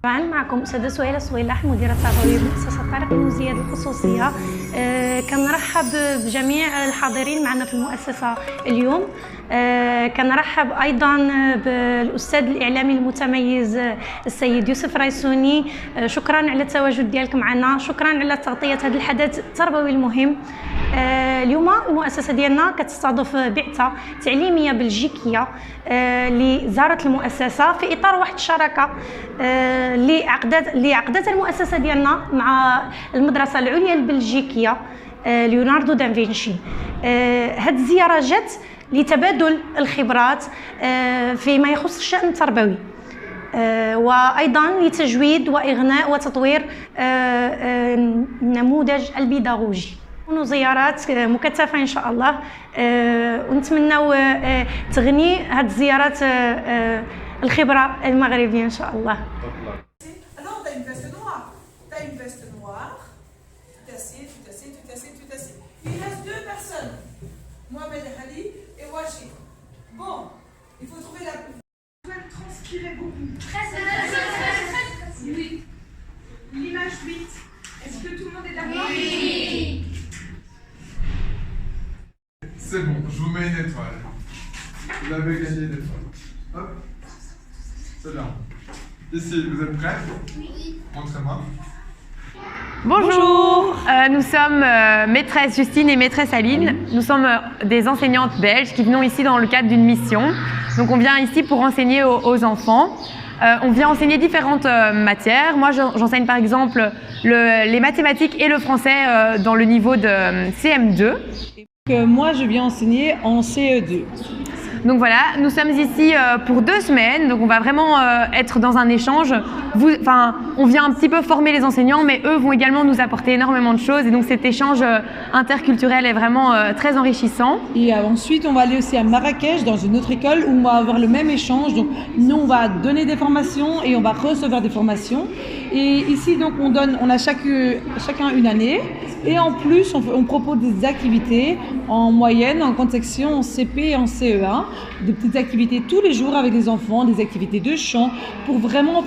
معكم أستاذة سهيلة صويلح مديرة تربوية بمؤسسة طارق بن زياد الخصوصية. كنرحب بجميع الحاضرين معنا في المؤسسة اليوم. كنرحب أيضا بالأستاذ الإعلامي المتميز السيد يوسف ريسوني. شكرا على التواجد ديالك معنا، شكرا على تغطية هذا الحدث التربوي المهم. اليوم المؤسسة ديالنا كتستضيف بعثة تعليمية بلجيكية اللي زارت المؤسسة في إطار واحد الشراكة اللي عقدتها المؤسسة ديالنا مع المدرسة العليا البلجيكية ليوناردو دافنشي. هذه الزيارة جات لتبادل الخبرات فيما يخص الشأن التربوي، وأيضا لتجويد وإغناء وتطوير النموذج البيداغوجي. تكون زيارات مكثفة إن شاء الله، ونتمنوا تغني هذه الزيارات الخبرة المغربية إن شاء الله. Mohamed Ali et Washi. Bon, il faut trouver la... Je dois transpirer beaucoup. Oui. L'image 8. Est-ce que tout le monde est d'accord? Oui. C'est bon, je vous mets une étoile. Vous avez gagné une étoile. Hop. C'est là. Ici, vous êtes prêts? Oui. Montrez-moi. Bonjour, nous sommes maîtresse Justine et maîtresse Aline. Nous sommes des enseignantes belges qui venons ici dans le cadre d'une mission. Donc on vient ici pour enseigner aux enfants. On vient enseigner différentes matières. Moi j'enseigne par exemple les mathématiques et le français dans le niveau de CM2. Moi je viens enseigner en CE2. Donc voilà, nous sommes ici pour 2 semaines, donc on va vraiment être dans un échange. On vient un petit peu former les enseignants, mais eux vont également nous apporter énormément de choses. Et donc cet échange interculturel est vraiment très enrichissant. Et ensuite, on va aller aussi à Marrakech, dans une autre école, où on va avoir le même échange. Donc nous, on va donner des formations et on va recevoir des formations. Et ici, donc, on a chacun une année. Et en plus, on propose des activités en moyenne, en grande section, en CP et en CE1. Des petites activités tous les jours avec des enfants, des activités de chant, pour vraiment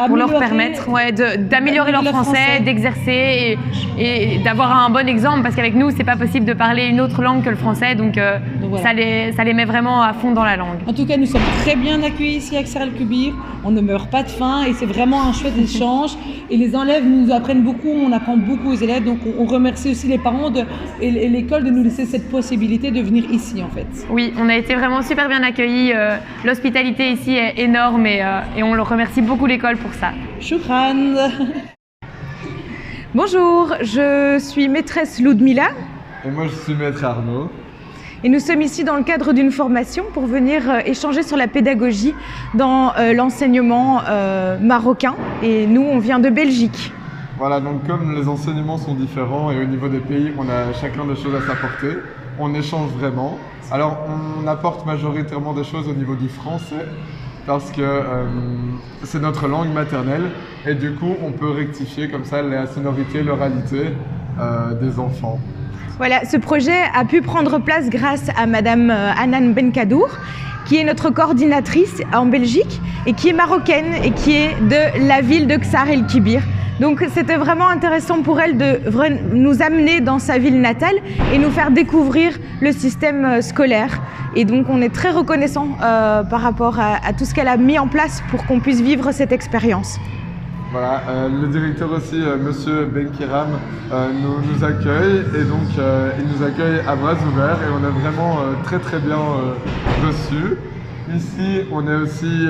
pour leur permettre d'améliorer leur français, d'exercer et d'avoir un bon exemple, parce qu'avec nous, c'est pas possible de parler une autre langue que le français, donc voilà. ça les met vraiment à fond dans la langue. En tout cas, nous sommes très bien accueillis ici à Ksar El Kebir. On ne meurt pas de faim et c'est vraiment un chouette échange. Et les élèves nous apprennent beaucoup, on apprend beaucoup aux élèves, donc on remercie aussi les parents et l'école de nous laisser cette possibilité de venir ici en fait. Oui, on a été vraiment super bien accueillis. L'hospitalité ici est énorme et on le remercie beaucoup l'école pour ça. Shukran. Bonjour, je suis maîtresse Ludmila. Et moi je suis maître Arnaud. Et nous sommes ici dans le cadre d'une formation pour venir échanger sur la pédagogie dans l'enseignement marocain. Et nous, on vient de Belgique. Voilà, donc comme les enseignements sont différents et au niveau des pays, on a chacun des choses à s'apporter, on échange vraiment. Alors, on apporte majoritairement des choses au niveau du français parce que c'est notre langue maternelle et du coup, on peut rectifier comme ça la sonorité, l'oralité des enfants. Voilà, ce projet a pu prendre place grâce à Madame Hanan Benkadour, qui est notre coordinatrice en Belgique et qui est marocaine et qui est de la ville de Ksar El Kebir. Donc c'était vraiment intéressant pour elle de nous amener dans sa ville natale et nous faire découvrir le système scolaire. Et donc on est très reconnaissant par rapport à tout ce qu'elle a mis en place pour qu'on puisse vivre cette expérience. Voilà, le directeur aussi, Monsieur Benkiram, nous accueille et donc il nous accueille à bras ouverts et on est vraiment très bien reçus. Ici, on est aussi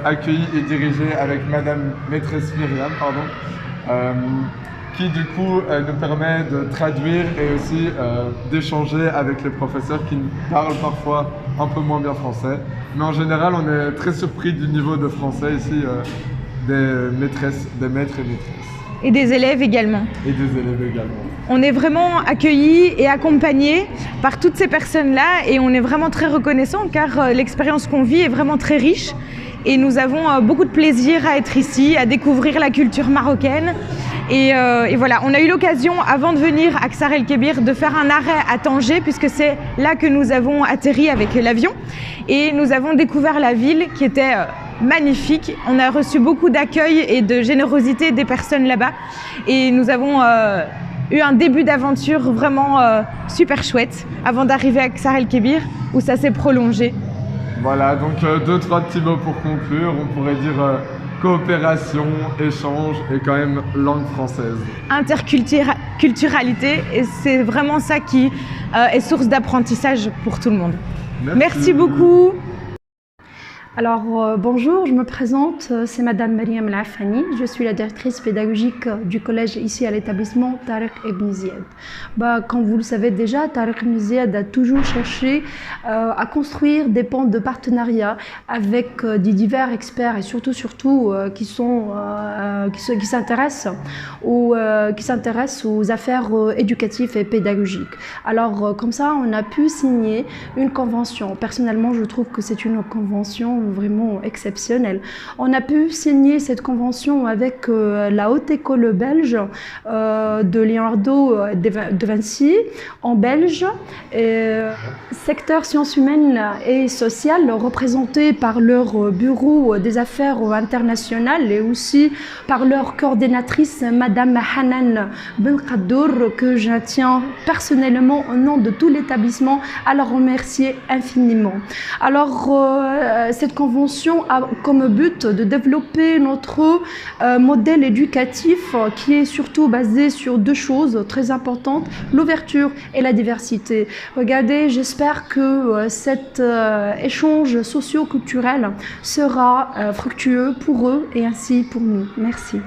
accueilli et dirigé avec Madame Maîtresse Myriam, qui du coup nous permet de traduire et aussi d'échanger avec les professeurs qui parlent parfois un peu moins bien français. Mais en général, on est très surpris du niveau de français ici. Des maîtresses, des maîtres et maîtresses. Et des élèves également. Et des élèves également. On est vraiment accueillis et accompagnés par toutes ces personnes-là et on est vraiment très reconnaissants car l'expérience qu'on vit est vraiment très riche et nous avons beaucoup de plaisir à être ici, à découvrir la culture marocaine. Et voilà, on a eu l'occasion, avant de venir à Ksar El Kebir, de faire un arrêt à Tanger, puisque c'est là que nous avons atterri avec l'avion. Et nous avons découvert la ville qui était magnifique. On a reçu beaucoup d'accueil et de générosité des personnes là-bas. Et nous avons eu un début d'aventure vraiment super chouette avant d'arriver à Ksar el-Kébir où ça s'est prolongé. Voilà, donc 2-3 petits mots pour conclure. On pourrait dire coopération, échange et quand même langue française. Interculturalité, et c'est vraiment ça qui est source d'apprentissage pour tout le monde. Merci beaucoup. Alors bonjour, je me présente, c'est Madame Mariam Lafani, je suis la directrice pédagogique du collège ici à l'établissement Tariq Ibn Ziyad. Comme vous le savez déjà, Tariq Ibn Ziyad a toujours cherché à construire des ponts de partenariat avec des divers experts et surtout qui s'intéressent aux affaires éducatives et pédagogiques. Alors comme ça, on a pu signer une convention. Personnellement, je trouve que c'est une convention vraiment exceptionnelle. On a pu signer cette convention avec la Haute École belge de Leonardo de Vinci en Belge, secteur sciences humaines et sociales représenté par leur bureau des affaires internationales et aussi par leur coordinatrice Madame Hanan Benkadour, que je tiens personnellement au nom de tout l'établissement à la remercier infiniment. Alors cette convention a comme but de développer notre modèle éducatif qui est surtout basé sur deux choses très importantes, l'ouverture et la diversité. Regardez, j'espère que cet échange socio-culturel sera fructueux pour eux et ainsi pour nous. Merci.